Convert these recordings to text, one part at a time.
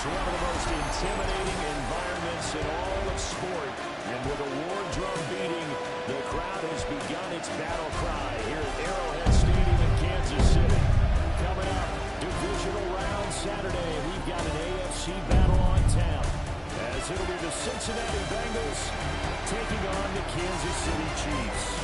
One of the most intimidating environments in all of sport. And with a war drum beating, the crowd has begun its battle cry here at Arrowhead Stadium in Kansas City. Coming up, divisional round Saturday, we've got an AFC battle on tap, as it'll be the Cincinnati Bengals taking on the Kansas City Chiefs.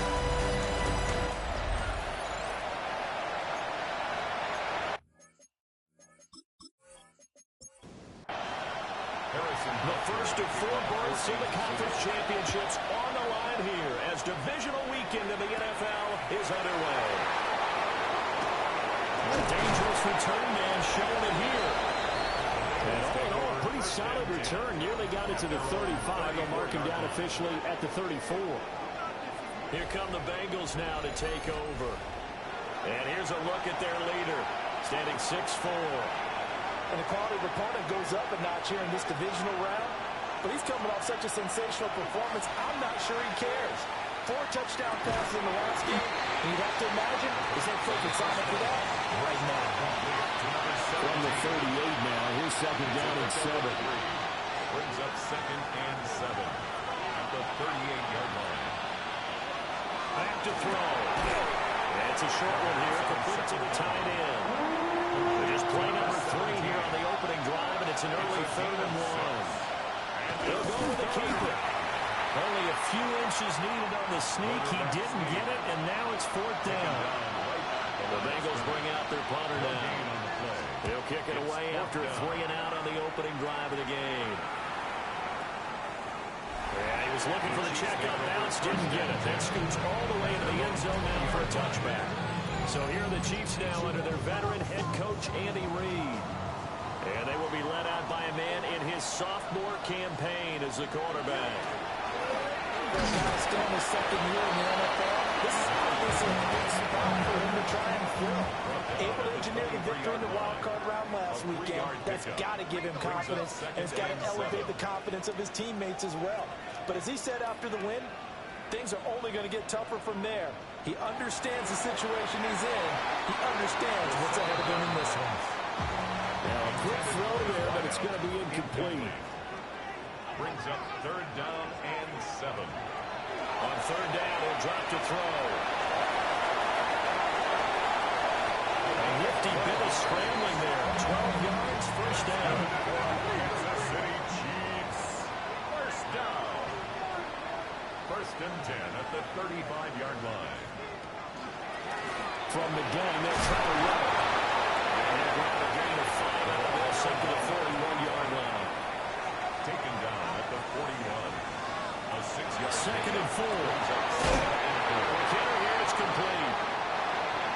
The first of four berths in the conference championships on the line here as divisional weekend in the NFL is underway. A dangerous return man showing it here. And all in all, a pretty solid return. Nearly got it to the 35. They'll mark him down officially at the 34. Here come the Bengals now to take over. And here's a look at their leader, standing 6'4". And the quality of opponent goes up a notch here in this divisional round. But he's coming off such a sensational performance, I'm not sure he cares. 4 touchdown passes in the last game. And you'd have to imagine he's in focus on it for that right now. From the 38 now, here's second down and 7. Brings up second and 7 at the 38-yard line. Back to throw. That's a short one here, complete to the tight end. They're just play number 3 here on the opening drive, and it's an early 3rd and 1. They'll go with the keeper. Only a few inches needed on the sneak. He didn't get it, and now it's 4th down. And the Bengals bring out their punter now. They'll kick it away after a 3 and out on the opening drive of the game. Yeah, he was looking for the check up bounce, didn't get it. That scoots all the way to the end zone now for a touchback. So here are the Chiefs now under their veteran head coach, Andy Reid. And they will be led out by a man in his sophomore campaign as the quarterback. Still in his second year in the NFL. This is obviously a big spot for him to try and fill. Able to engineer the victory in the wild card round last weekend. That's got to give him confidence, and it's got to elevate the confidence of his teammates as well. But as he said after the win, things are only going to get tougher from there. He understands the situation he's in. He understands what's ahead of him in this one. Now a quick throw there, but it's going to be incomplete. Brings up 3rd down and 7. On 3rd down, he'll drop to throw. A nifty bit of scrambling there. 12 yards, 1st down. Kansas City Chiefs. 1st down. 1st and 10 at the 35-yard line. From the gun, they'll try to run it. And they'll grab a gain of 5 out of this up to the 41-yard line. Taken down at the 41. A 6-yard. 2nd and 4. McKinnon here, it's complete.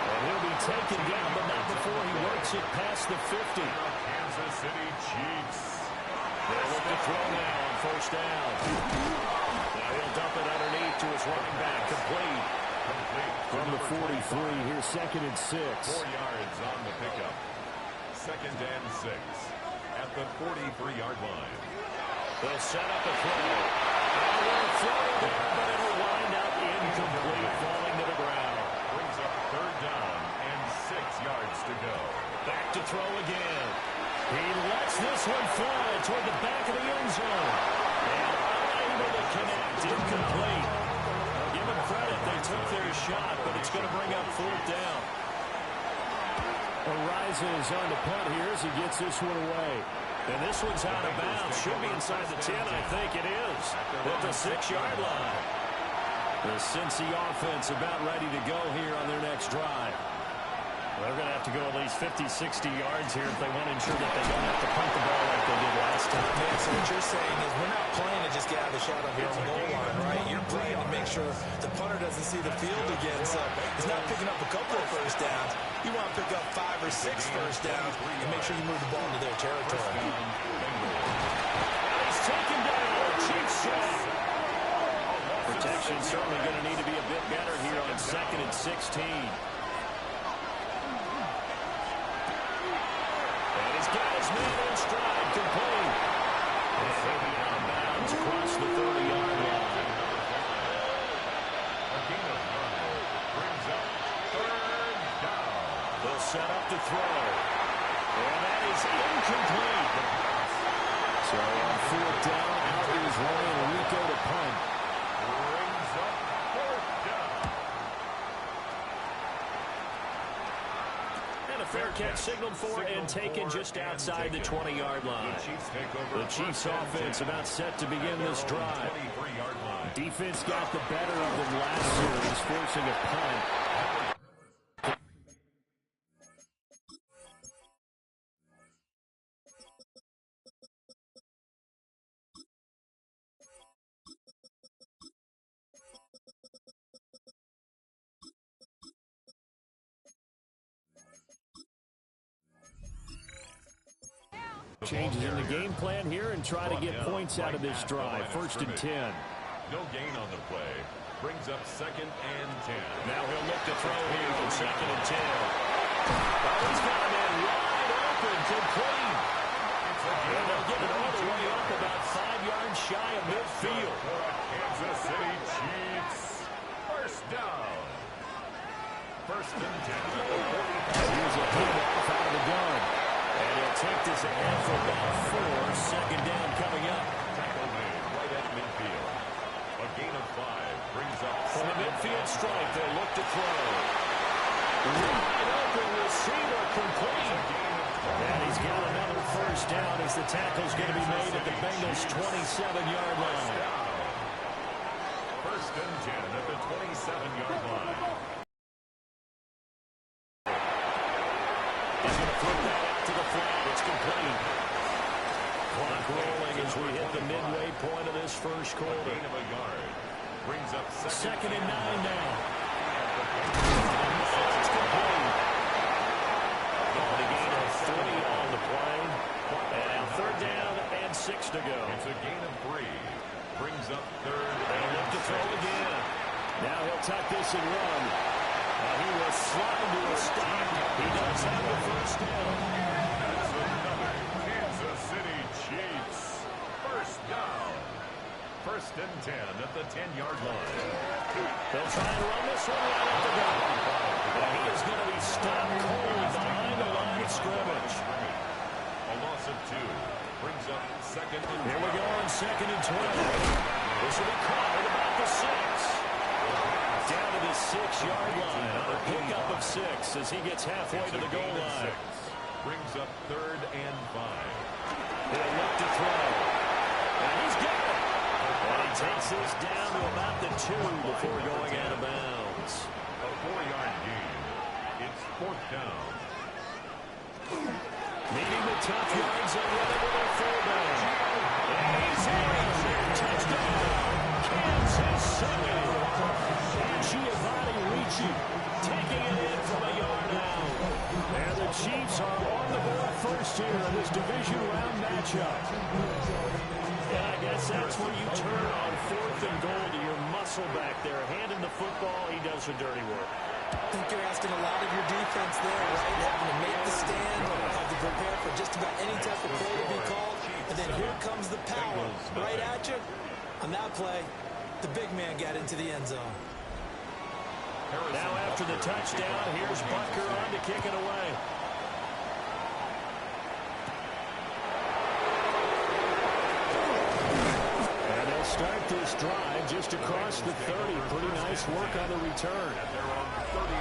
And he'll be taken down, but not before he works it past the 50. Kansas City Chiefs. They'll look to throw now on 1st down. Now he'll dump it underneath to his running back, complete. From the 43, here's 2nd and 6. 4 yards on the pickup. 2nd and 6 at the 43-yard line. They'll set up a throw. And they'll throw there, but it'll wind up incomplete, falling to the ground. Brings up 3rd down and 6 yards to go. Back to throw again. He lets this one fly toward the back of the end zone. And unable to connect, incomplete. I'll give them credit, they took their shot, but it's going to bring up 4th down. Arises on the punt here as he gets this one away. And this one's out of bounds. Should be inside the 10, I think it is. At the 6-yard line. The Cincy offense about ready to go here on their next drive. They're going to have to go at least 50, 60 yards here if they want to ensure that they don't have to punt the ball like they did last time. Yeah, so what you're saying is we're not playing to just get out of the shot of your own goal line, right? You're playing to make sure the punter doesn't see the field again. So he's not picking up a couple of 1st downs. You want to pick up 5 or 6 1st downs and make sure you move the ball into their territory. He's taken down. Chiefs shot. Protection certainly going to need to be a bit better here on 2nd and 6 16. And he's got his man in stride, complete. And he'll be out of bounds across the 30-yard line. A gain of 9 brings up third down. They'll set up to throw. And that is incomplete. So on fourth down, out is Ryan Rico to punt. Brings up fourth down. And a fair catch signaled for and taken just outside the 20-yard line. The Chiefs offense about set to begin this drive. Defense got the better of them last series, forcing a punt. Changes in the game plan here and try to get points out of this drive. First and 10. No gain on the play. Brings up second and 10. Now he'll look to throw here on second and 10. Oh, he's got a man wide open, complete. And they'll get it all the way up about 5 yards shy of midfield. Kansas City Chiefs. First down. First and 10. Here's a handoff out of the gun. And he'll take this ahead for about 4. Second down coming up. Tackle made right at midfield. A gain of 5 brings up From the midfield strike, they'll look to throw. Wide open receiver, complete. And he's got another first down as the tackle's going to be made at the Bengals' 27-yard line. First and 10 at the 27-yard line. He's going to flip that out to the flat. It's complete. Clock rolling as we hit the midway point of this first quarter. Gain of a yard. Brings up Second and 9 now. It's complete. The gain of 30 on the play. And now third down and 6 to go. It's a gain of 3. Brings up third And look to throw again. Now he'll tuck this and run. He will slide to a stop. He does have the first down. That's another Kansas City Chiefs. First down. First and 10 at the 10-yard line. They'll try and run this one right at the gun. And he is going to be stopped cold behind the line of scrimmage. A loss of 2. Brings up second and 12. Here we go on second and 12. This will be caught at about the 6. Down to the 6-yard line on a pickup of 6 as he gets halfway to the goal line. Brings up third and 5. He'll look to throw. And he's got it. And he takes this down to about the 2 before going out of bounds. A 4-yard gain. It's fourth down. Needing the tough yards and running with a fullback. And he's in. Touchdown. Kansas City. And Giovanni Ricci taking it in from a yard out. And the Chiefs are on the board first here in this division round matchup. And I guess that's when you turn on fourth and goal to your muscle back there. Handing the football, he does the dirty work. I think you're asking a lot of your defense there, right? Having to make the stand, have to prepare for just about any type of play to be called. And then here comes the power right at you. On that play, the big man got into the end zone. Now after the touchdown, here's Butker on to kick it away. And they'll start this drive just across the 30. Pretty nice work on the return.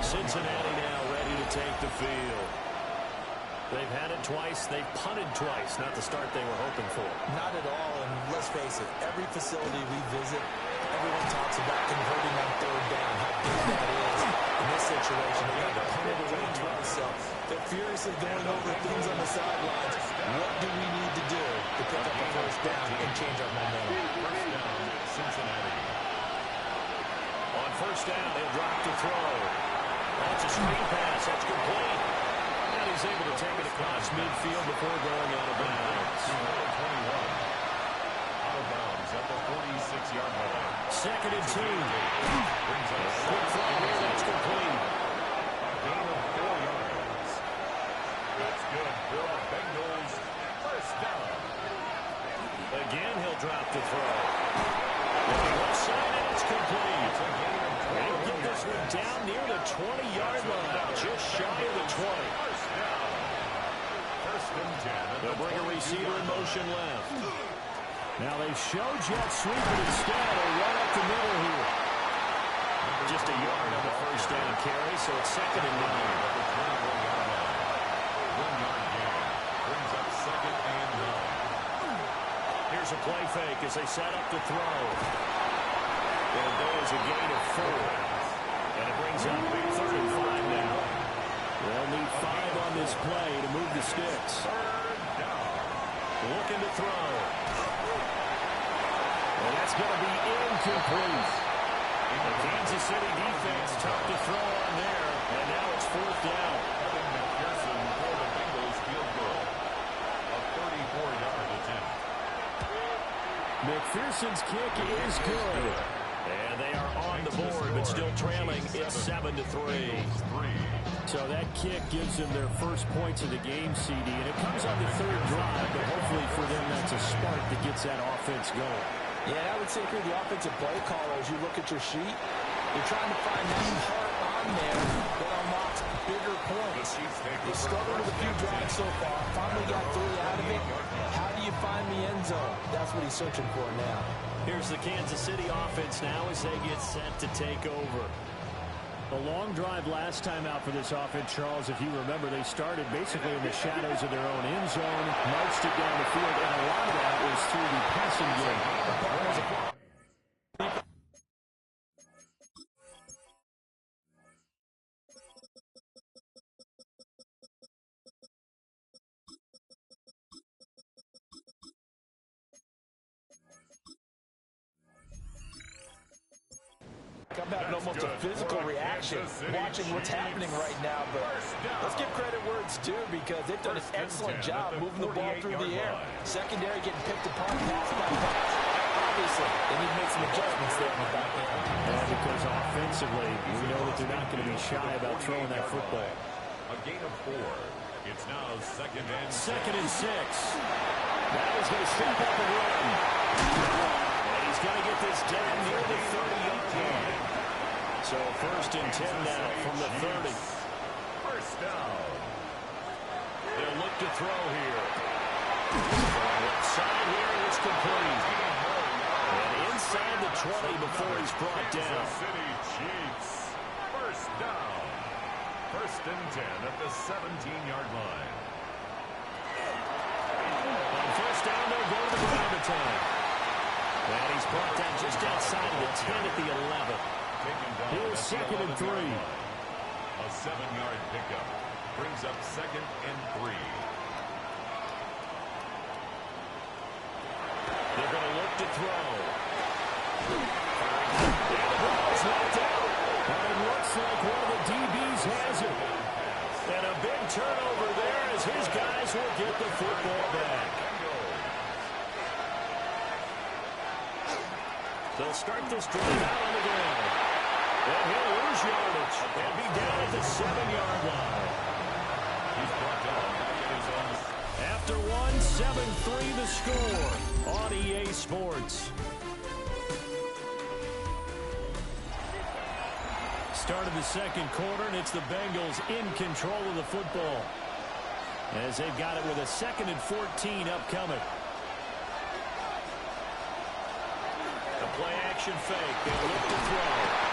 Cincinnati now ready to take the field. They've had it twice. They've punted twice. Not the start they were hoping for. Not at all, and let's face it, every facility we visit, everyone talks about converting on third down, how big that is. In this situation, they got to punt it away twice, so they're furiously going over things on the sidelines. What do we need to do to pick up a first down and change our momentum? First down, Cincinnati. On first down, they'll drop to throw. That's a screen pass. That's complete. And he's able to take it across midfield before going out of bounds. Out of bounds at the 46-yard line. second and 2. Quick throw here, that's complete. A gain of 4 yards. That's good for the Bengals. First down. Again, he'll drop the throw. Left side, and it's complete. They'll get this one down near the 20-yard line, just shy of the 20. First down. First and 10. They'll bring a receiver in motion left. Now they show jet sweep, but instead a run up the middle here. Just a yard on the first down carry, so it's second and 9. 1 yard gain. Brings up second and 9. Here's a play fake as they set up to throw. And there's a gain of 4. And it brings up third and 5 now. They'll need 5 on this play to move the sticks. Third down. Looking to throw. And that's going to be incomplete. The Kansas City defense tough to throw on there. And now it's fourth down. Evan McPherson for the Bengals field goal. A 34-yard attempt. McPherson's kick is good. And they are on the board, but still trailing. It's 7-3. So that kick gives them their first points of the game, CD. And it comes on the third drive, but hopefully for them that's a spark that gets that offense going. Yeah, I would say if you're the offensive play caller, as you look at your sheet, you're trying to find that part on there that unlocks bigger points. They struggled with a few drives so far. Finally got 3 out of it. How do you find the end zone? That's what he's searching for now. Here's the Kansas City offense now as they get set to take over. A long drive last time out for this offense, Charles. If you remember, they started basically in the shadows of their own end zone, marched it down the field, and a lot of that was through the passing game. I'm having almost a physical reaction watching what's happening right now, but let's give credit where it's due because they've done an excellent job moving the ball through the air. Secondary getting picked apart, pass by pass. Obviously, they need to make some adjustments there in the back end. Yeah, because offensively, we know that they're not going to be shy about throwing that football. A gain of 4. It's now second and 6. Second and 6. Now he's going to step up and run. And he's going to get this down near the 30-yard line. So first and 10 now from the 30. First down. They'll look to throw here. Left side here is complete. And inside the 20 before he's brought down. Kansas City Chiefs. First down. First and 10 at the 17-yard line. On first down, they'll go to the ground attack. And he's brought down just outside of the 10 at the 11. Here's second and 3. A 7-yard pickup. Brings up second and 3. They're going to look to throw. And the ball's knocked out. And it looks like one of the DBs has it. And a big turnover there as his guys will get the football back. They'll start this drive out on the ground. And he'll lose yardage and be down at the 7-yard line. He's brought down back at his own. After one, 7-3 the score on EA Sports. Start of the second quarter, and it's the Bengals in control of the football as they've got it with a second and 14 upcoming. The play action fake. They'll look to throw.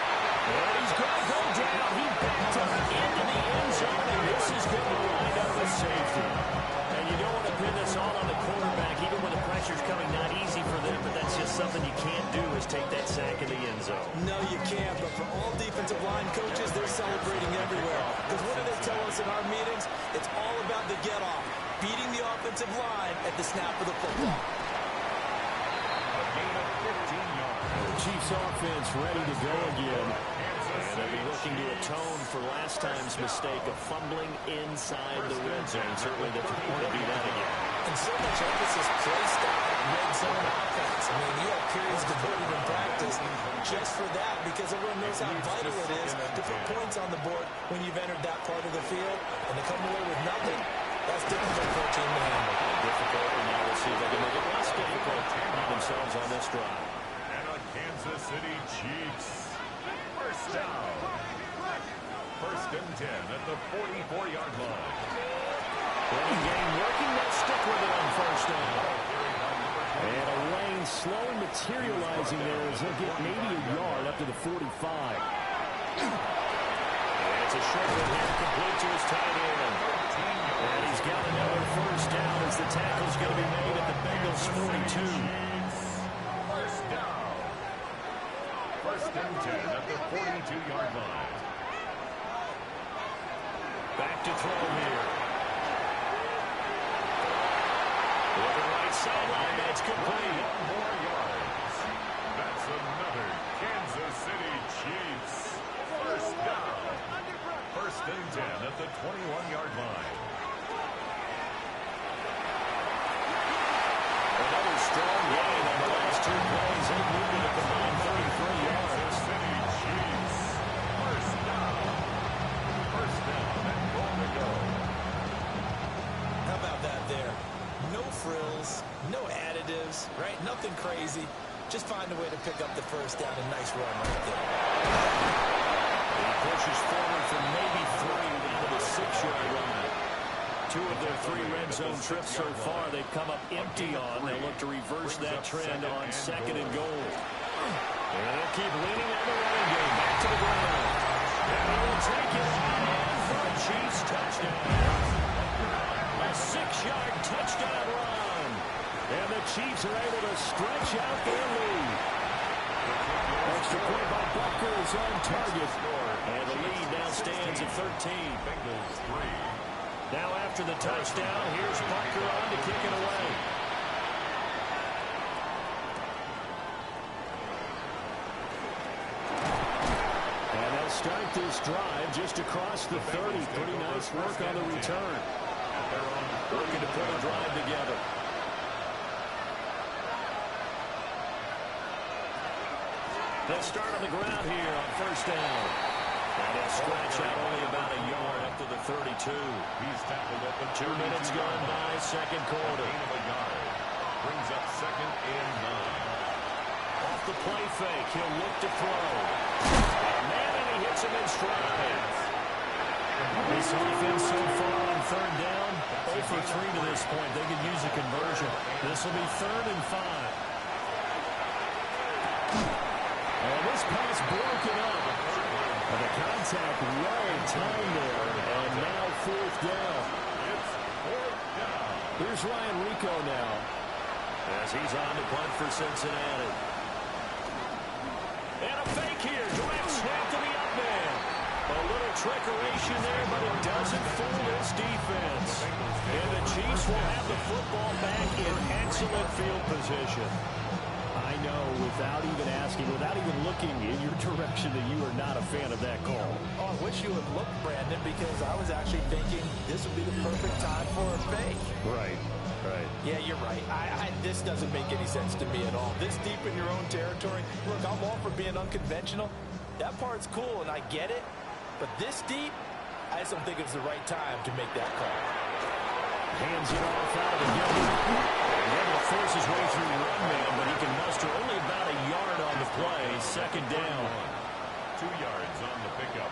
And he's going to go down. He backed up into the end zone, and this is going to wind up with safety. And you don't want to pin this all on the quarterback, even when the pressure's coming. Not easy for them, but that's just something you can't do is take that sack in the end zone. No, you can't, but for all defensive line coaches, they're celebrating everywhere. Because what do they tell us in our meetings? It's all about the get-off, beating the offensive line at the snap of the football. A gain of 15 yards. The Chiefs offense ready to go again. And they'll be looking to atone for last time's mistake of fumbling inside the red zone. Certainly they want to do that again. And so much emphasis placed on red zone offense. I mean, you have periods the board in practice just for that, because everyone knows how vital it is to put points on the board when you've entered that part of the field. And to come away with nothing, that's difficult for a team to handle. Difficult, and now we'll see if they can make it less difficult on themselves on this drive. And a Kansas City Chiefs first down. First and 10 at the 44-yard line. Running game working, they'll stick with it on first down. And a lane slowly materializing there as he'll get maybe a yard up to the 45. And it's a short one here, complete to his tight end. And he's got another first down as the tackle's going to be made at the Bengals 42. First down. First and 10 at the 42-yard line. Back to throw here. Looking right sideline, that's complete. 1 more yards. That's another Kansas City Chiefs first down. First and 10 at the 21-yard line. Another strong game on the last 2 plays. They moved it a combined 33 yards. Kansas City Chiefs first down. First down and goal to go. How about that there? No frills, no additives, right? Nothing crazy. Just find a way to pick up the first down. A nice run right there. He pushes forward from maybe 3 down to the 6-yard line. 2 of their 3 red zone trips so far they've come up empty on. They'll look to reverse that trend on second and goal. And they'll keep leaning on the running game. Back to the ground. And he will take it on for a Chiefs touchdown. A 6-yard touchdown run. And the Chiefs are able to stretch out their lead. Extra point by Bucker is on target. And the lead now stands at 13. Bengals 3. Now after the touchdown, here's Bucker on to kick it away. And they'll start this drive just across the 30. Pretty nice work on the return. Working to put a drive together. They'll start on the ground here on first down. And they'll stretch out only about a yard up to the 32. He's tackled at the 2 minutes gone by, second quarter. Gain of a yard. Brings up second and 9. Off the play fake, he'll look to throw. Man, and he hits him in stride. This offense so far on third down, 0 for 3 to this point. They could use a conversion. This will be 3rd and 5. And this pass broken up. And the contact well in time there. And now 4th down. It's 4th down. Here's Ryan Rico now, as he's on to punt for Cincinnati. And a fake here. Direct snap to the up man. A little trickeration there, but it doesn't fool this defense. And the Chiefs will have the football back in excellent field position. I know, without even asking, without even looking in your direction, that you are not a fan of that call. Oh, I wish you would look, Brandon, because I was actually thinking this would be the perfect time for a fake. Right. Yeah, you're right. This doesn't make any sense to me at all. This deep in your own territory, look, I'm all for being unconventional. That part's cool, and I get it. But this deep, I just don't think it's the right time to make that call. Hands it off out of the game. Able to force his way through one man, but he can muster only about a yard on the play. Second down. 2 yards on the pickup.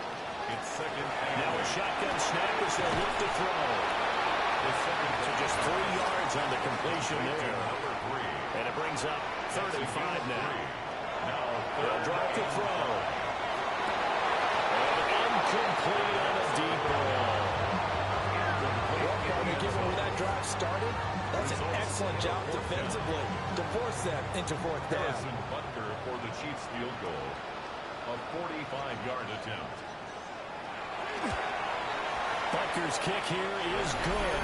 It's second and Now a shotgun snap as they'll look to throw. the second So just 3 yards on the completion there. number 3. And it brings up 35 now. Now They'll drop to throw. And incomplete on a deep ball. Well, partner, given where that drive started, that's an excellent job defensively to force them into 4th down. Harrison Butker for the Chiefs field goal. A 45-yard attempt. Butker's kick here is good.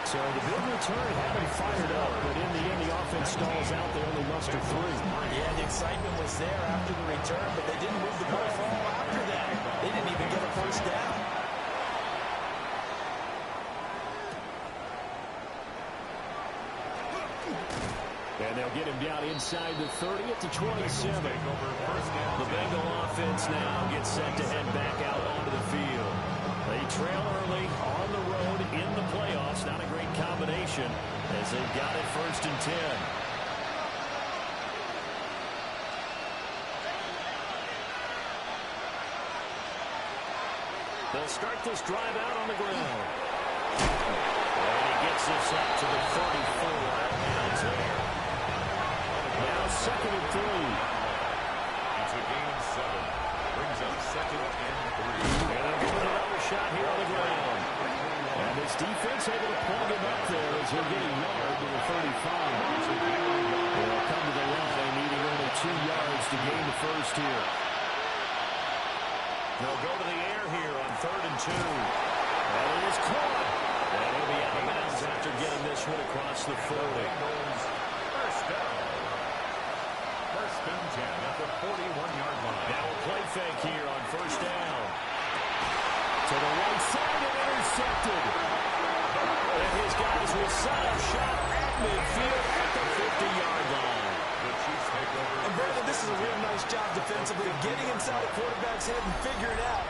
So the big return having fired up, but in the end the offense stalls out. They only muster 3. Yeah, the excitement was there after the return, but they didn't move the ball forward after that. They didn't even get a first down. And they'll get him down inside the 30 at the 27. The Bengal offense now gets set to head back out onto the field. They trail early on the road in the playoffs. Not a great combination as they've got it 1st and 10. They'll start this drive out on the ground. And he gets this up to the 34. Out there. Now 2nd and 3. It's a gain of 7. Brings up 2nd and 3. And they'll give it another shot here on the ground. And this defense able to plug him up there as he'll get a yard to the 35. They'll come to the line needing only 2 yards to gain the first here. They'll go to the air here on 3rd and 2. And it is caught. And he'll be out of bounds after getting this one across the 40. First down. 1st and 10 at the 41-yard line. Now a play fake here on 1st down. To the right side and intercepted. And his guys will set up shot at midfield at the 50-yard line. The Chiefs take over. And Brandon, this is a real nice job defensively, getting inside the quarterback's head and figuring out,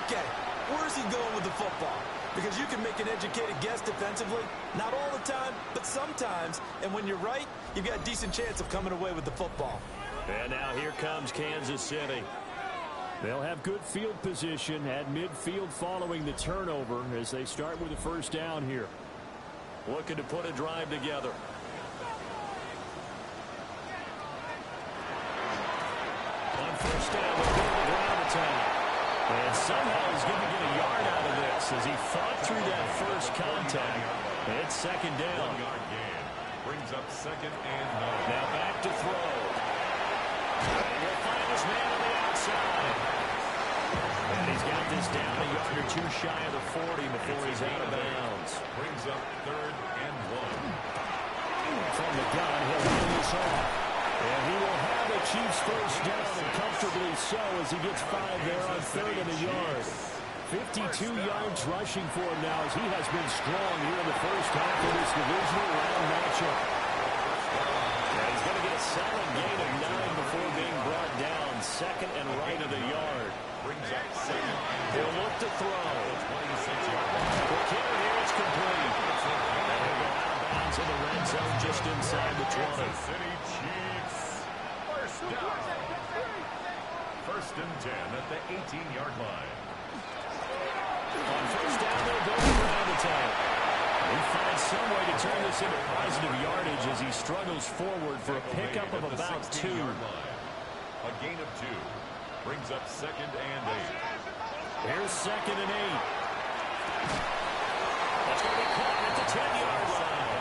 okay, where's he going with the football? Because you can make an educated guess defensively, not all the time, but sometimes. And when you're right, you've got a decent chance of coming away with the football. And now here comes Kansas City. They'll have good field position at midfield following the turnover as they start with the 1st down here. Looking to put a drive together. On 1st down, they'll go to the ground attack. And somehow he's going to get a yard out of this as he fought through that first contact. It's 2nd down. 1-yard gain. Brings up 2nd and 9. Now back to throw. And he'll find his man on the outside. And he's got this down a yard or 2 shy of the 40 before he's out of bounds. Brings up 3rd and 1. From the gun, he'll hand this off. And he will have the Chiefs 1st down, and comfortably so as he gets 5 there on 3rd and a yard. 52 yards rushing for him now as he has been strong here in the first half of this divisional round matchup. And he's going to get a solid gain of 9 before being brought down. 2nd and right of the yard. Brings up 2nd. He'll look to throw. 26-yard line. The carry here is complete. And he'll go out of bounds in the red zone just inside the 20. Kansas City Chiefs. 1st down. 1st and 10 at the 18-yard line. On 1st down, they'll go to the ground attack. He finds some way to turn this into positive yardage as he struggles forward for a pickup of about 2. A gain of 2. Brings up 2nd and 8. Here's 2nd and 8. That's going to be caught at the 10-yard line.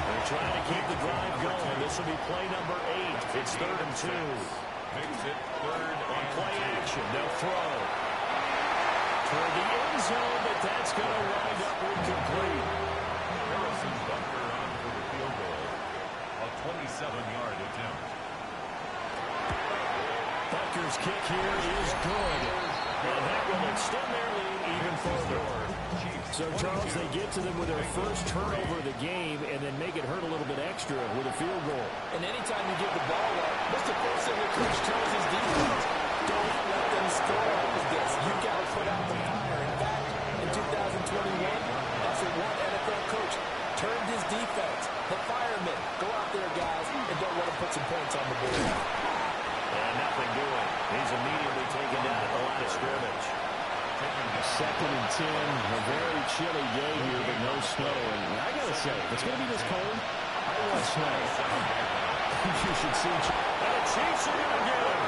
They're trying to keep the drive going. This will be play number 8. It's 3rd and 2. Makes it 3rd On and play 2. action, they'll throw. Toward the end zone, but that's going to wind up incomplete. Harrison Butker on for the field goal. A 27-yard attempt. Butker's kick here is good. And that will extend their lead even further. So, Charles, they get to them with their first turnover of the game and then make it hurt a little bit extra with a field goal. And anytime you give the ball up, what's the first thing that coach tells his defense? Don't let them score off of this. You got to put out the fire. In fact, in 2021, that's what one NFL coach turned his defense. The firemen. Go out there, guys, and don't let them put some points on the board. And nothing doing. He's immediately taken down at the line of scrimmage. 2nd and 10. A very chilly day here, but no snow. And I got to say, if it's going to be this cold, I want snow. You should see. And the Chiefs are going to get him.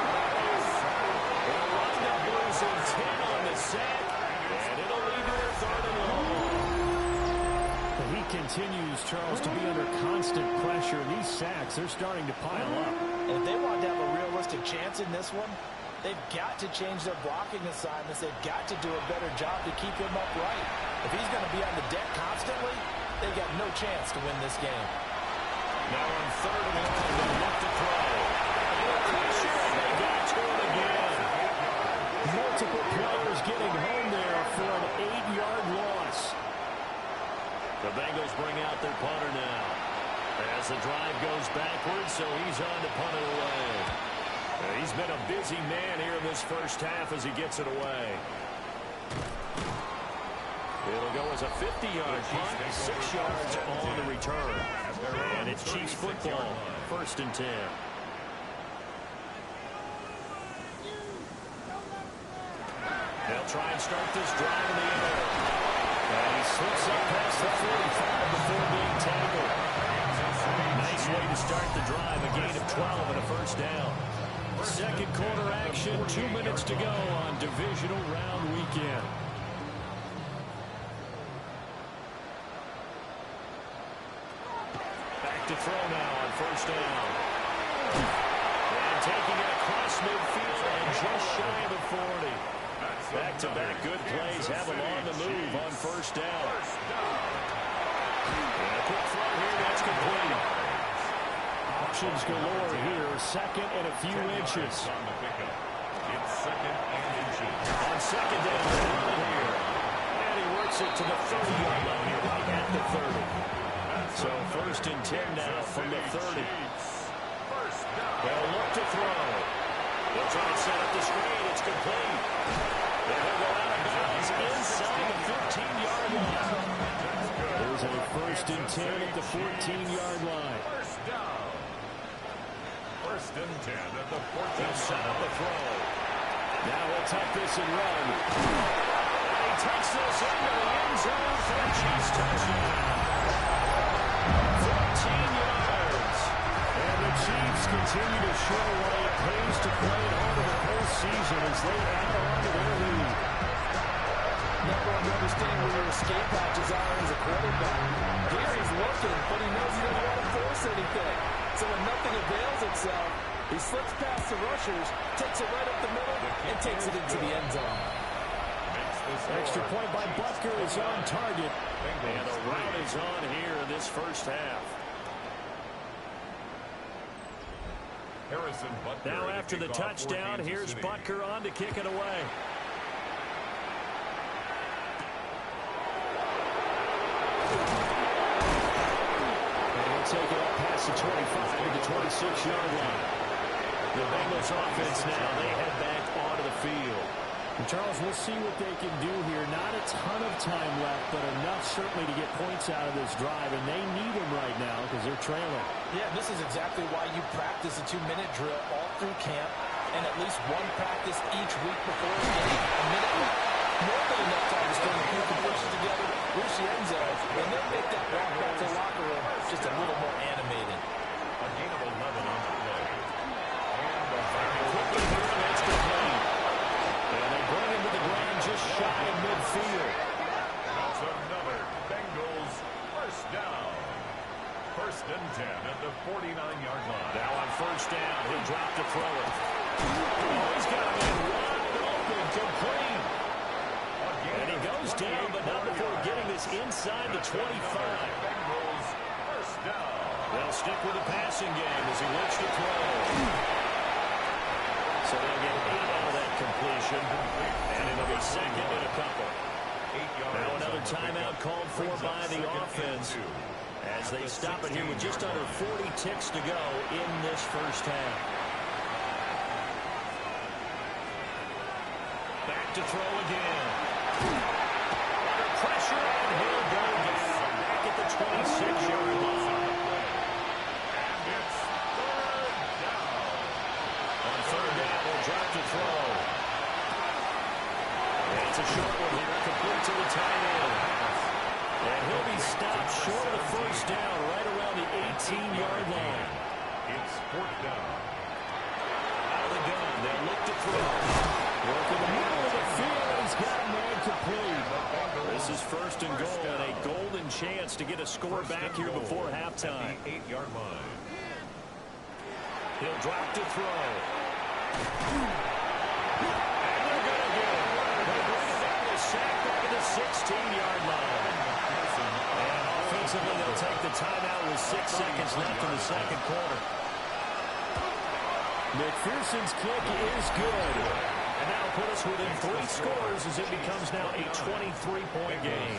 They'll run the Blues in 10 on the sack. And it'll lead to a 3rd and long. He continues, Charles, to be under constant pressure. These sacks, they're starting to pile up. And if they want to have a realistic chance in this one, they've got to change their blocking assignments. They've got to do a better job to keep him upright. If he's going to be on the deck constantly, they've got no chance to win this game. Now on 3rd and 1, they look to throw. Pressure, and they got to it again. Multiple players getting home there for an 8-yard loss. The Bengals bring out their punter now. As the drive goes back so he's on to punt it away. He's been a busy man here in this first half as he gets it away. It'll go as a 50-yard punt, 6 yards on the return. And it's Chiefs football, 1st and 10. They'll try and start this drive in the air. And he slips up past the 45 before being tackled. Nice way to start the drive, a gain of 12 and a first down. Second quarter action, 2 minutes to go on divisional round weekend. Back to throw now on first down. And taking it across midfield and just shy of the 40. Back-to-back good plays have him on the move on first down. And a quick throw here, that's complete. Options galore here, second and a few inches. It's second and inches. On second down, they're running here. And he works it to the 30-yard line here, right at the 30. So 1st and 10 now from the 30. They'll look to throw. They'll try and set up the screen. It's complete. And he'll go out of bounds inside the 15-yard line. There's a 1st and 10 at the 14-yard line. First down. 1st and 10 at the 14. They'll set up the throw. Now he'll tuck this and run. And he takes this into the end zone for a Chiefs touchdown. 14 yards. And the Chiefs continue to show why it pays to play at home in the postseason as they add on to their lead. Never understand where your escape hatches are as a quarterback. Here he's looking, but he knows he doesn't want to force anything. So when nothing avails itself, he slips past the rushers, takes it right up the middle, and takes it into the end zone. Extra point by Butker is on target. And the run is on here in this first half. Now after the touchdown, here's Butker on to kick it away. And he'll take it up past the 25 to the 26-yard line. The Bengals offense now, they head back onto the field. And Charles, we'll see what they can do here. Not a ton of time left, but enough certainly to get points out of this drive, and they need them right now because they're trailing. Yeah, this is exactly why you practice a 2-minute drill all through camp and at least one practice each week before a game. A minute left. More than enough time to string a few completions together, reach the end zone, and then make that walk back to the locker room just a little more animated. A gain of 11 on the play. Quickly here, and that's complete. And they bring him to the ground just shy of midfield. That's another Bengals first down. 1st and 10 at the 49-yard line. Now on first down, he'll drop to throw it. Oh, he's got a man wide open, complete. And he goes down, but not before getting this inside the 25. Bengals first down. They'll stick with the passing game as he looks to throw. So they'll get 8 out of that completion, and it'll be second and a couple. Now another timeout called for by the offense as they stop it here with just under 40 ticks to go in this first half. Back to throw again. Under pressure, and he'll go down back at the 26-yard line. And it's 3rd down. On 3rd down, he'll drop to throw. And it's a short one here, complete to the tight end. And he'll be stopped short of the first down, right around the 18-yard line. It's 4th down. Out of the gun, they'll look to throw. Working the middle of the field, he's got a man complete. This is 1st and goal, and a golden chance to get a score back here before halftime. At the 8-yard line. He'll drop to throw. And they're going to get it. They bring it down to sack back at the 16-yard line. And offensively, they'll take the timeout with 6 seconds left in the second quarter. McPherson's kick is good. And that'll put us within 3 scores as it becomes now a 23-point game.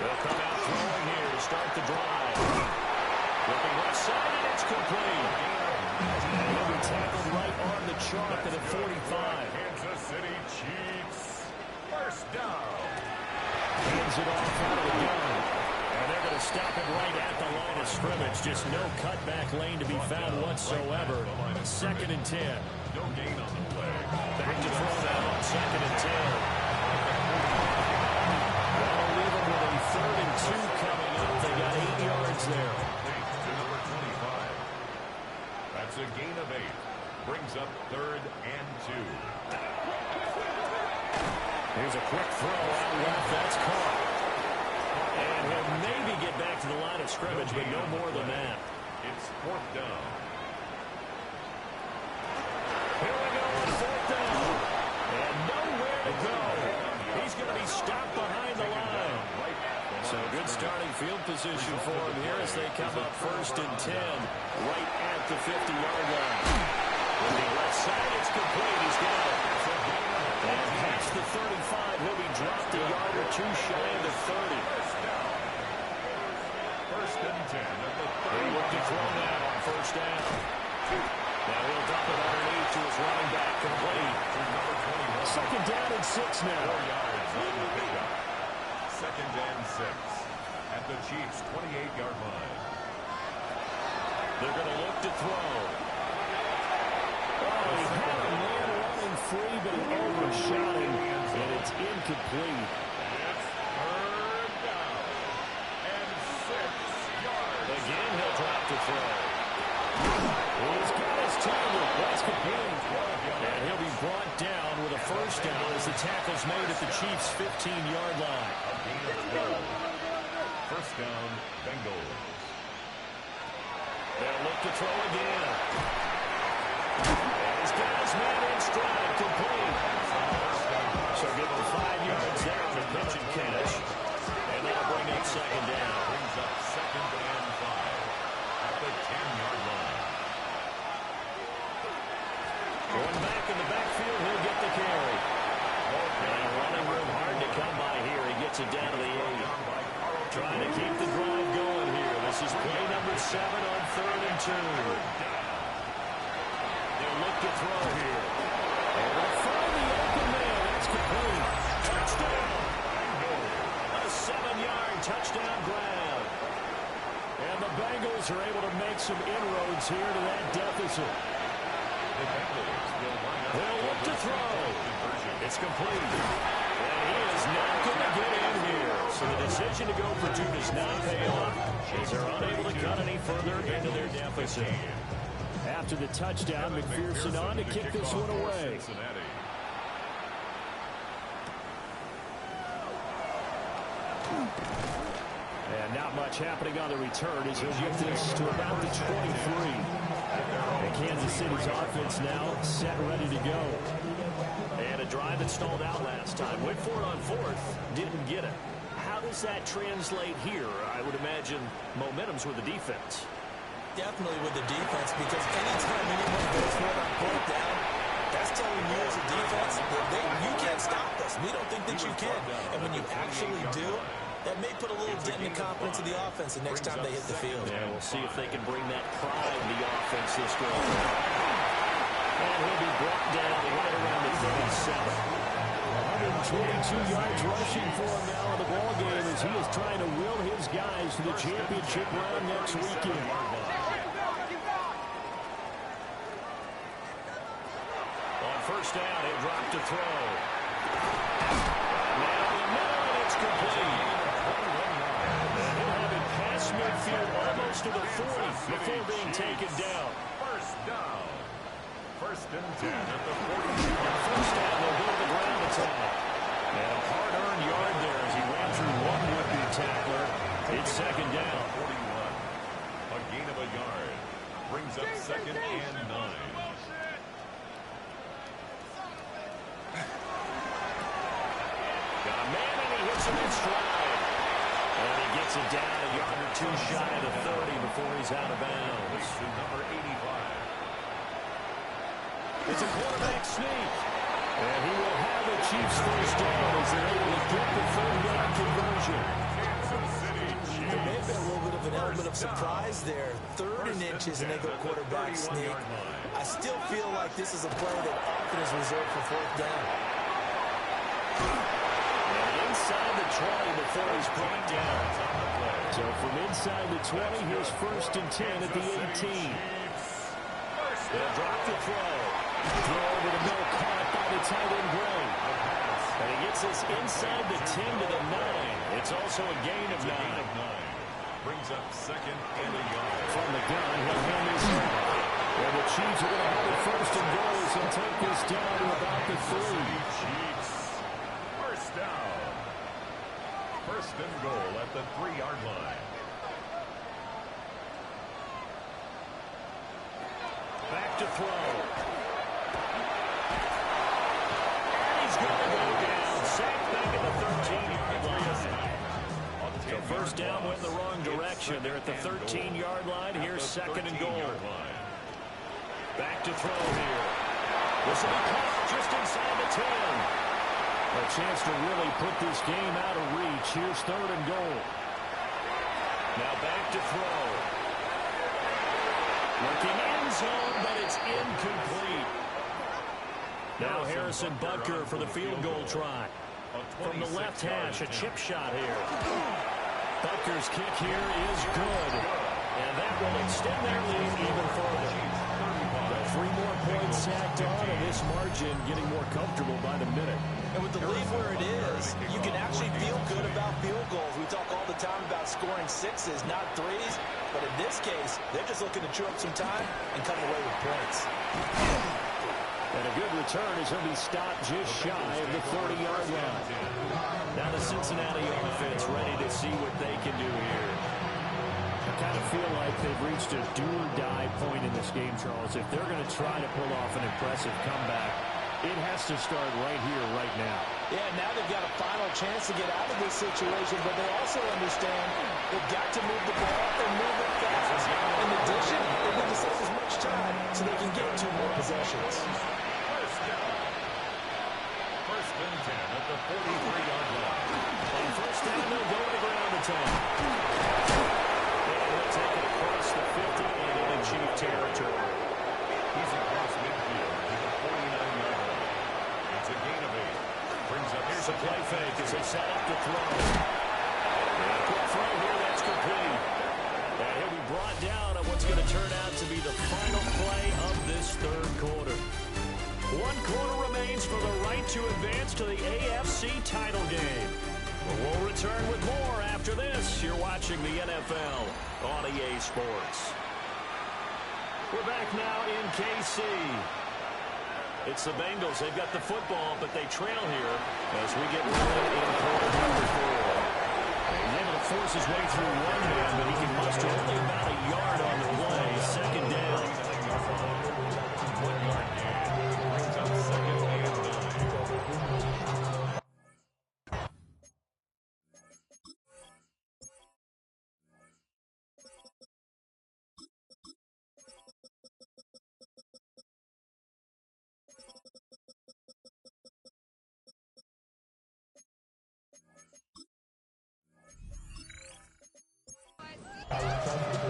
They'll come out throwing here to start the drive. Looking left side, and it's complete. And he'll be tackled right on the chalk at 45. Kansas City Chiefs. First down. Hands it off out of the gun. And they're going to stop it right at the line of scrimmage. Just no cutback lane to be found whatsoever. 2nd and 10. No gain on the play. Back to throw now on 2nd and 10. That'll leave them with a 3rd and 2 coming up. They got 8 yards there. To number 25. That's a gain of 8. Brings up 3rd and 2. Here's a quick throw out left. That's caught. And he'll maybe get back to the line of scrimmage, but no more than that. It's 4th down. Here we go on 4th down. And nowhere to go. He's going to be stopped behind the line. So good starting field position for him here as they come up 1st and 10. Right at the 50-yard line. With the left side, it's complete. He's got it. And past the 35, he'll be dropped a yard or 2 shy of the 30. 1st and 10 at the 30. They look to throw now on 1st down. Now he'll dump it underneath to his running back, complete. 2nd down and 6 now. 4 yards on the pickup. 2nd and 6 at the Chiefs' 28-yard line. They're going to look to throw. Oh, he had a man running free, but he overshot him, and it's incomplete. It's 3rd down and 6 yards. Again, he'll drop to throw. He's got his target. That's complete. And he'll be brought down with a 1st down as the tackle's made at the Chiefs' 15-yard line. A gain of 12. 1st down, Bengals. They'll look to throw again. And he's got his man in stride, complete. So give him 5 yards there on the pitch and catch. And that'll bring up 2nd down. Brings up 2nd and 5 at the 10-yard line. Going back in the backfield, he'll get the carry. And running room hard to come by here. He gets it down to the 8. Trying to keep the drive going here. This is play number 7 on 3rd and 2. They'll look to throw here. And they'll find the open man. That's complete. Touchdown. A 7-yard touchdown grab. And the Bengals are able to make some inroads here to that deficit. The Bengals will line up. They'll look to throw. It's complete. And he is not going to get in here. So the decision to go for 2 does not pay off as they're unable to cut any further into their deficit. After the touchdown, McPherson on to kick this one away. And not much happening on the return as he'll get this to about the 23. And Kansas City's offense now set, ready to go. They had a drive that stalled out last time. Went for it on 4th, didn't get it. How does that translate here? I would imagine momentum's with the defense. Definitely with the defense, because anytime anyone goes for it on 4th down, that's telling you as a defense that you can't stop us. We don't think that you can. And when you actually do, that may put a little dent in the confidence of the offense the next time they hit the field. Yeah, we'll see if they can bring that pride in the offense this go. And he'll be brought down right around the 37. 122 yards rushing for him now in the ballgame as he is trying to will his guys to the championship round next weekend. On 1st down, he'll drop to throw. Now in the middle, and it's complete. And he'll have it past midfield almost to the 40 before being taken down. 1st down. 1st and 10 at the 40. On 1st down, they'll go to the ground attack. And a hard-earned yard there as he ran through one would-be tackler. It's 2nd down. 41. A gain of a yard. Brings up 2nd and 9. Got a man and he hits him in stride. And he gets it down a yard or 2 shy of the 30 before he's out of bounds. To number 85. It's a quarterback sneak. And he will have the Chiefs 1st down as they're able to get the 3rd down conversion. look surprised there. 3rd and inches, and they go quarterback sneak. I still feel like this is a play that often is reserved for 4th down. And inside the 20 before he's brought down. So from inside the 20, here's 1st and 10 at the 18. They'll drop the throw. Throw over the middle, caught by the tight end Gray. And he gets this inside the 10 to the 9. It's also a gain of 9. Brings up 2nd and a yard. From the gun, he'll hand this off. Well, the Chiefs are going to have it 1st and goal, so take this down to about the 3. Chiefs. 1st down. 1st and goal at the 3-yard line. Back to throw. And he's going to go down. Sacked back at the 13-yard line. So 1st down went in the wrong direction. They're at the 13-yard line. Here's 2nd and goal. Back to throw here. This will be caught just inside the 10. A chance to really put this game out of reach. Here's 3rd and goal. Now back to throw. Looking end zone, but it's incomplete. Now Harrison Butker for the field goal try. From the left hash, a chip shot here. Butker's kick here is good. And that will extend their lead even further. 3 more points sacked on, and this margin getting more comfortable by the minute. And with the lead where it is, you can actually feel good about field goals. We talk all the time about scoring 6s, not 3s. But in this case, they're just looking to chew up some time and come away with points. And a good return is going to be stopped just shy of the 30-yard line. Now the Cincinnati offense ready to see what they can do here. I kind of feel like they've reached a do-or-die point in this game, Charles. If they're going to try to pull off an impressive comeback, it has to start right here, right now. Yeah, now they've got a final chance to get out of this situation, but they also understand they've got to move the ball and move it fast. In addition, they need to save as much time so they can get 2 more possessions. 1st down. 1st and 10 at the 43-yard line. On 1st down, they'll go to the ground attack. They'll take it across the 50 and into Chief territory. He's across midfield to the 49-yard line. It's a gain of 8. Brings up Here's a play fake as they set up the throw. And a quick throw here, that's complete. And he'll be brought down on what's going to turn out to be the final play of this 3rd quarter. 1 quarter remains for the right to advance to the AFC title game. We'll return with more after this. You're watching the NFL on EA Sports. We're back now in KC. It's the Bengals. They've got the football, but they trail here as we get rolling in quarter number 4. He's able to force his way through one man, but he can muster only about a yard on the play. 2nd down. 1 yard gain. Brings up 2nd and 9.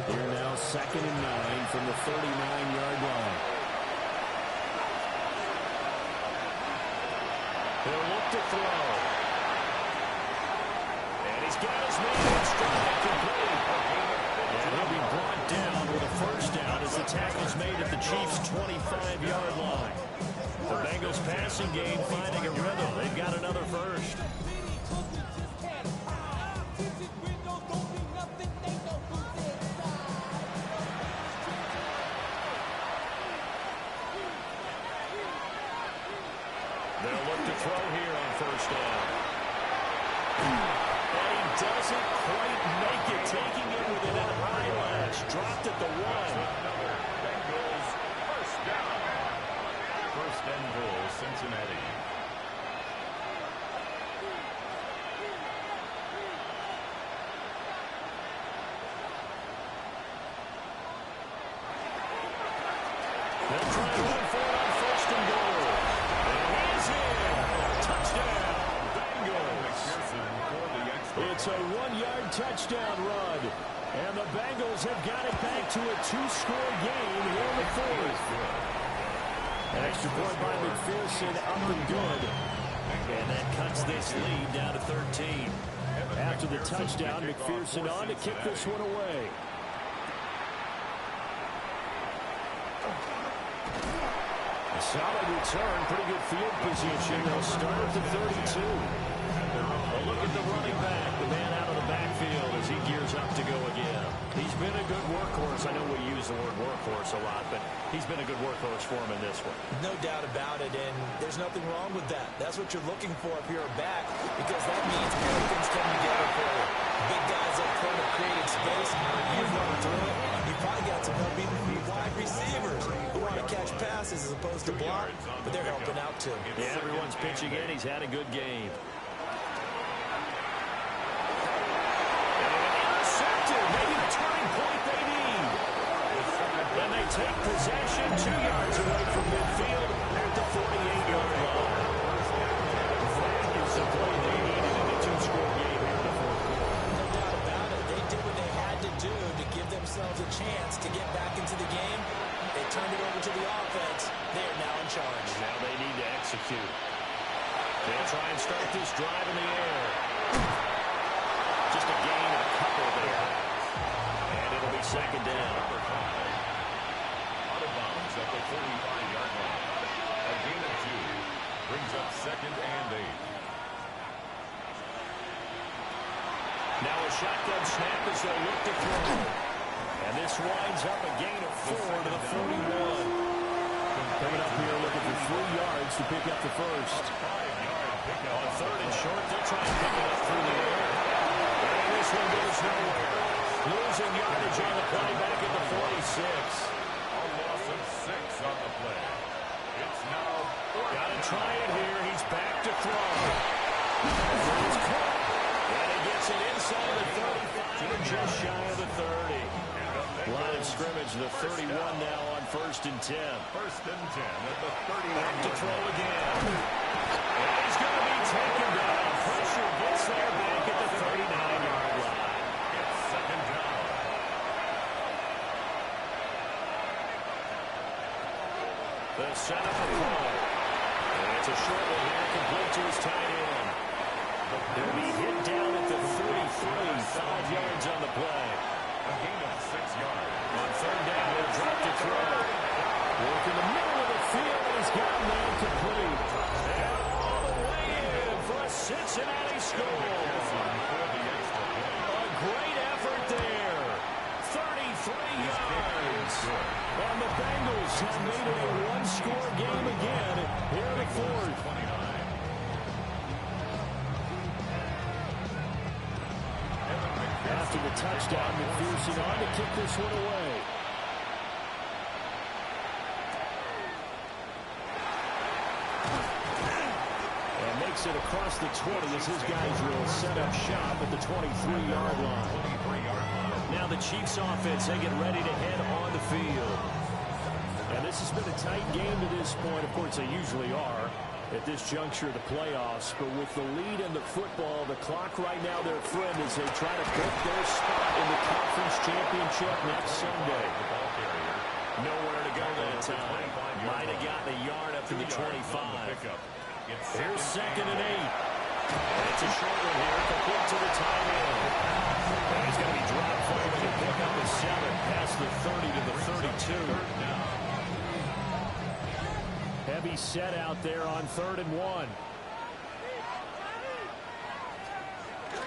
Here now 2nd and 9 from the 39-yard line. He'll look to throw. And he's got his man in stride complete. And he'll be brought down with a 1st down as the tackle's made at the Chiefs' 25-yard line. The Bengals passing game finding a rhythm. They've got another 1st. They'll look to throw here on 1st down. And he doesn't quite make it, taking it within an eyelash. Dropped at the 1. Bengals 1st down. 1st and goal, Cincinnati. They'll try to run for it on 1st and goal. And he's in. Touchdown, Bengals. McPherson for the extra. It's a 1-yard touchdown run. And the Bengals have got it back to a two-score game here in the fourth. An extra point by McPherson, up and good. And that cuts this lead down to 13. After the touchdown, McPherson on to kick this one away. A solid return, pretty good field position. They'll start at the 32. A look at the running back, the man out of the backfield as he gears up to go again. He's been a good workhorse. I know we use the word workhorse a lot, but he's been a good workhorse for him in this one. No doubt about it, and there's nothing wrong with that. That's what you're looking for if you're a back, because that means everything's coming together for you. Big guys up front have created space. You've run through it. You probably got some help even from your wide receivers who want to catch passes as opposed to block, but they're helping out too. Yeah, everyone's pitching in. He's had a good game. Maybe the turning point they need. And they take possession 2 yards away from midfield at the 48-yard line. That is the play they needed in a two-score game here in the fourth quarter. No doubt about it. They did what they had to do to give themselves a chance to get back into the game. They turned it over to the offense. They are now in charge. Now they need to execute. They'll try and start this drive in the air. Just a gain of a couple there. And it'll be second down. Out of bounds at the 45-yard line. A gain of 2 brings up 2nd and 8. Now a shotgun snap as they look to throw. And this winds up a gain of 4 to the 41. Coming up here looking for 3 yards to pick up the first. On 3rd and short, they'll try and pick it up through the air. And this one goes nowhere. Losing yardage on the play back at the 46. A loss of 6 on the play. It's now Got to try it here. He's back to throw. And it's caught. And he gets it inside the 35 and just shy of the 30. Line of scrimmage, the 31 now on 1st and 10. 1st and 10 at the 30. Back to throw again. And he's going to be taken down. Pressure gets there back at the 39-yard line. It's 2nd down. The setup of play. And it's a short one here, complete to his tight end. They'll be hit down at the 33, 5 yards on the play. A gain of 6 yards. On 3rd down, they'll drop to throw. Work in the middle of the field, and he's got him there complete. And all the way in for a Cincinnati score. A great effort there. 33 yards. And the Bengals have made it a one-score game again here in the fourth. After the touchdown, McPherson on to kick this one away. And makes it across the 20 as his guys will set up shop at the 23-yard line. Now the Chiefs offense, they get ready to head on the field. And this has been a tight game to this point. Of course, they usually are at this juncture of the playoffs. But with the lead in the football, the clock right now their friend as they try to book their spot in the conference championship next Sunday. Nowhere to go that time. Might have gotten a yard up to the 25. Here's 2nd and 8. And it's a short one here, complete to the tight end. And he's going to be dropped forward to pick up a 7 past the 30 to the 32. Heavy set out there on 3rd and 1.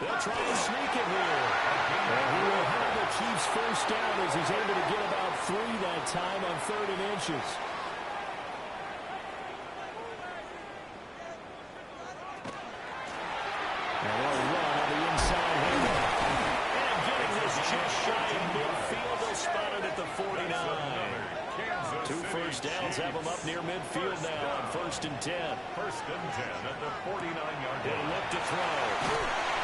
They'll try to sneak it here. And he will have the Chiefs first down as he's able to get about 3 that time on 3rd and inches. And they'll run on the inside handoff. And getting this just shy of midfield, they'll spot it at the 49. 2 first downs have them up near midfield now on 1st and 10. 1st and 10 at the 49-yard line. He'll look to throw.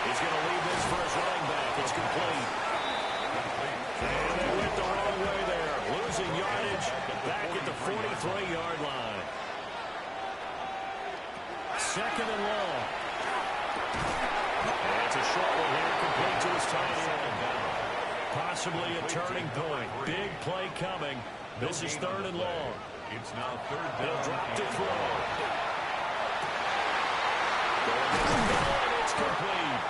He's going to leave this for his running back. It's complete. And they went the wrong way there. Losing yardage back at the 43-yard line. 2nd and long. And it's a short one here, complete to his tight end. possibly a turning point. Big play coming. This is 3rd and long. It's now 3rd down. They'll drop to throw. And it's complete.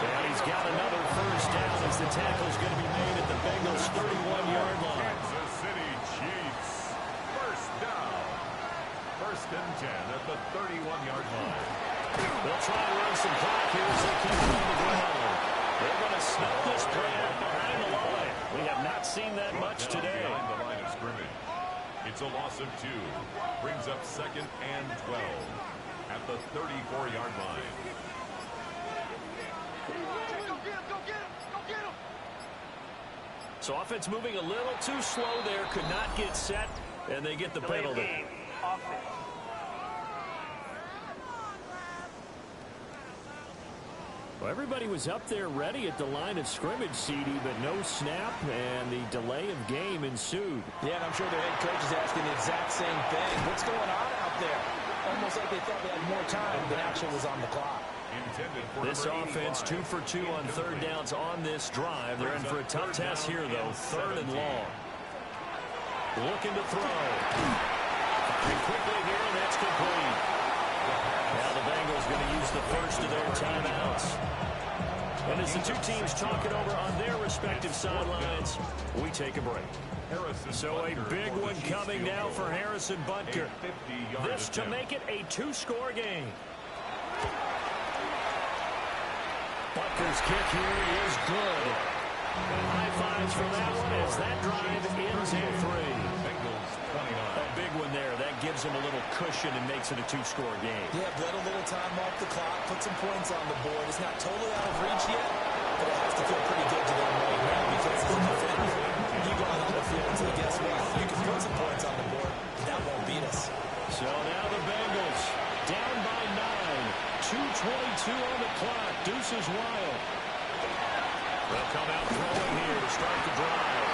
And he's got another first down as the tackle's going to be made at the Bengals' 31-yard line. Kansas City Chiefs. First down. 1st and 10 at the 31-yard line. They'll try to run some clock here as they keep it on the ground. They're going to snap this play out behind the line. We have not seen that much today. Behind the line of scrimmage. It's a loss of 2. Brings up 2nd and 12 at the 34-yard line. So offense moving a little too slow there. Could not get set, and they get the penalty. Well, everybody was up there ready at the line of scrimmage, CD, but no snap, and the delay of game ensued. Yeah, and I'm sure their head coach is asking the exact same thing. What's going on out there? Almost like they thought they had more time than actually was on the clock. This offense 2 for 2 on 3rd downs on this drive. They're in for a tough test here, though. 3rd and long. Looking to throw. Firing quickly here, and that's complete. Now the Bengals going to use the first of their timeouts. And as the two teams talk it over on their respective sidelines, we take a break. So a big one coming now for Harrison Butker. This to make it a 2-score game. Butker's kick here is good. And high fives for that one as that drive ends in 3. A big one there. That gives him a little cushion and makes it a 2-score game. Yeah, let a little time off the clock, put some points on the board. It's not totally out of reach yet, but it has to feel pretty good to them right now because as a defender, you go out on the field and say, guess what? You can put some points on the board, but that won't beat us. So now the Bengals down by 9. 2:22 on the clock. Deuces wild. They'll come out throwing here to start the drive.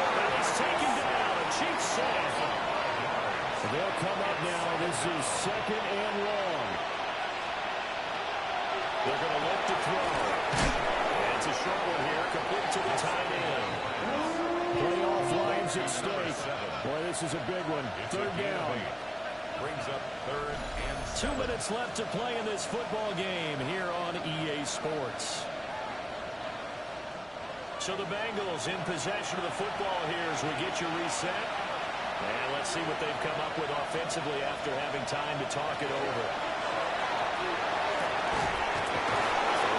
And he's taken down. A Chiefs sack. They'll come up now. This is 2nd and long. They're going to look to throw. And it's a short one here, complete to the tight end. Playoff lines at stake. Boy, this is a big one. 3rd down. Brings up 3rd and 2 minutes left to play in this football game here on EA Sports. So the Bengals in possession of the football here as we get you reset. And let's see what they've come up with offensively after having time to talk it over.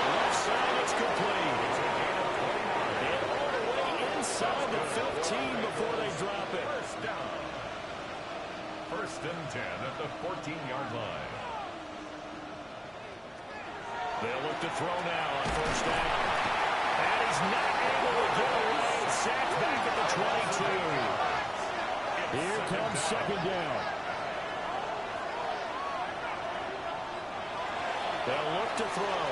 Left side, it's complete. And all the way inside the 15 before they drop it. First down. 1st and 10 at the 14-yard line. They'll look to throw now on 1st down. And he's not able to get away. Sacked back at the 22. Here comes 2nd down. They'll look to throw.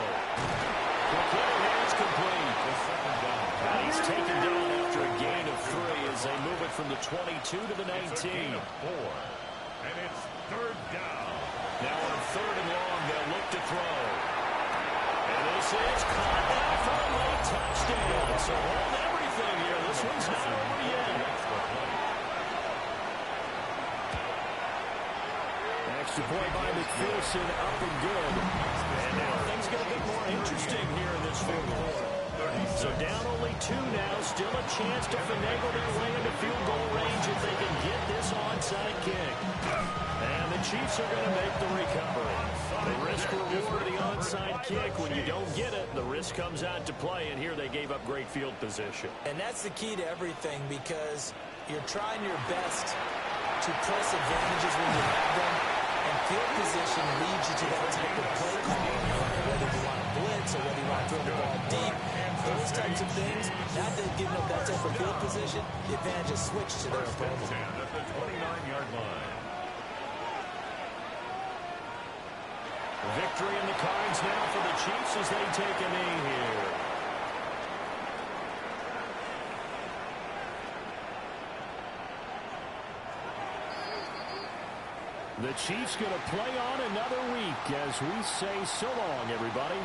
The play here is complete. And he's taken down after a gain of 3 as they move it from the 22 to the 19. 4. And it's 3rd down. Now on 3rd and long, they'll look to throw. And this is caught now for a late touchdown. So hold everything here. This one's not over yet. Extra point by McPherson, up and good. And now things get a bit more interesting here in this field goal. So down only 2 now, still a chance to finagle their way into field goal range if they can get this onside kick. And the Chiefs are going to make the recovery. The risk-reward of the onside kick, when you don't get it, the risk comes out to play, and here they gave up great field position. And that's the key to everything because you're trying your best to press advantages when you have them, and field position leads you to that type of play call, whether you want to blitz or whether you want to throw the ball deep. Those types of things, now that they've given up that type of field position, the advantage is switched to their opponent. At the 29-yard line. Victory in the cards now for the Chiefs as they take a knee here. The Chiefs going to play on another week as we say so long, everybody.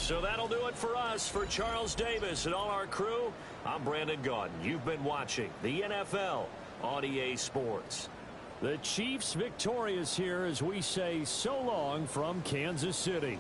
So that'll do it for us. For Charles Davis and all our crew, I'm Brandon Gaudin. You've been watching the NFL on EA Sports. The Chiefs victorious here as we say so long from Kansas City.